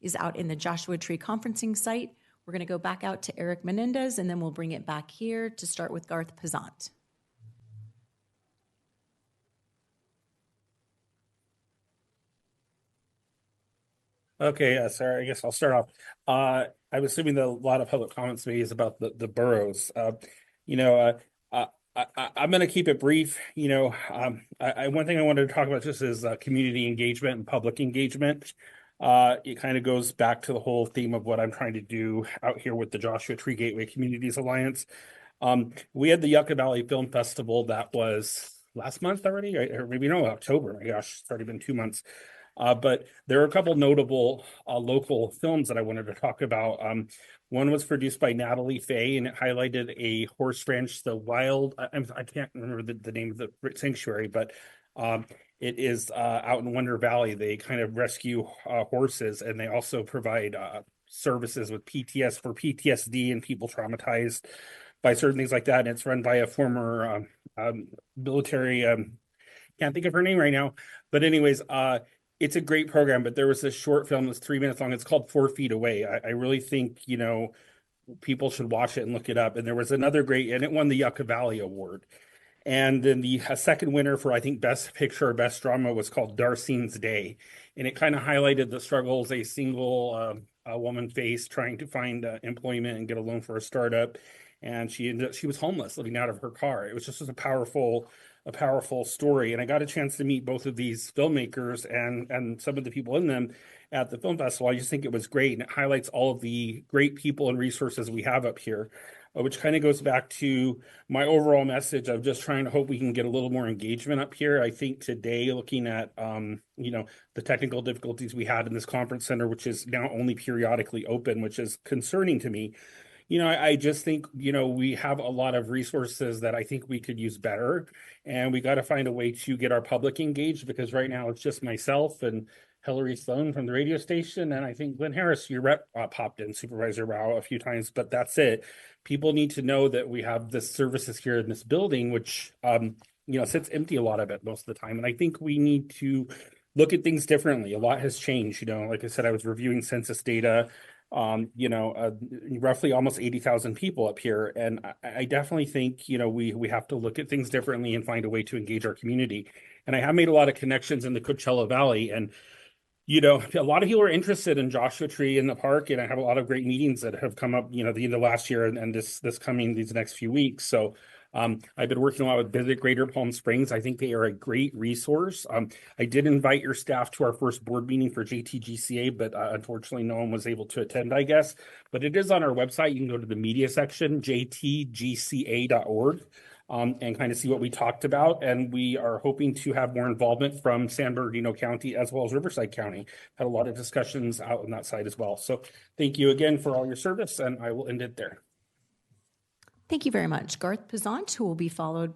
is out in the Joshua Tree conferencing site. We're going to go back out to Eric Menendez, and then we'll bring it back here to start with Garth Pizant. Okay, sorry, I guess I'll start off. I'm assuming that a lot of public comments made is about the boroughs. You know, I'm going to keep it brief. One thing I wanted to talk about just is community engagement and public engagement. It kind of goes back to the whole theme of what I'm trying to do out here with the Joshua Tree Gateway Communities Alliance. We had the Yucca Valley Film Festival that was last month already, or maybe no, October. My gosh, it's already been 2 months. But there are a couple notable local films that I wanted to talk about. One was produced by Natalie Fay, and it highlighted a horse ranch, the Wild. I can't remember the name of the sanctuary, but it is out in Wonder Valley. They kind of rescue horses, and they also provide services with PTSD and people traumatized by certain things like that. And it's run by a former military. Can't think of her name right now, but anyways, it's a great program. But there was this short film that's 3 minutes long. It's called 4 Feet Away. I really think people should watch it and look it up. And there was another great, and it won the Yucca Valley Award. And then the second winner for, I think, Best Picture or Best Drama was called Darcene's Day. And it kind of highlighted the struggles a single woman faced trying to find employment and get a loan for a startup. And she was homeless, living out of her car. It was just a powerful story. And I got a chance to meet both of these filmmakers and some of the people in them at the film festival. I just think it was great. And it highlights all of the great people and resources we have up here, which kind of goes back to my overall message of just trying to hope we can get a little more engagement up here. I think today, looking at, the technical difficulties we had in this conference center, which is now only periodically open, which is concerning to me. I just think, we have a lot of resources that I think we could use better. And we got to find a way to get our public engaged, because right now it's just myself and Hillary Sloan from the radio station. And I think Glenn Harris, your rep, popped in, Supervisor Rao, a few times, but that's it. People need to know that we have the services here in this building, which, sits empty a lot of it most of the time. And I think we need to look at things differently. A lot has changed. Like I said, I was reviewing census data. Roughly almost 80,000 people up here. And I definitely think, we have to look at things differently and find a way to engage our community. And I have made a lot of connections in the Coachella Valley, and, a lot of people are interested in Joshua Tree in the park. And I have a lot of great meetings that have come up, the end of last year and these next few weeks. So I've been working a lot with Visit Greater Palm Springs. I think they are a great resource. I did invite your staff to our first board meeting for JTGCA, but unfortunately no one was able to attend, I guess. But it is on our website. You can go to the media section, jtgca.org, and kind of see what we talked about. And we are hoping to have more involvement from San Bernardino County as well as Riverside County. Had a lot of discussions out on that side as well. So thank you again for all your service, and I will end it there. Thank you very much. Garth Pizant, who will be followed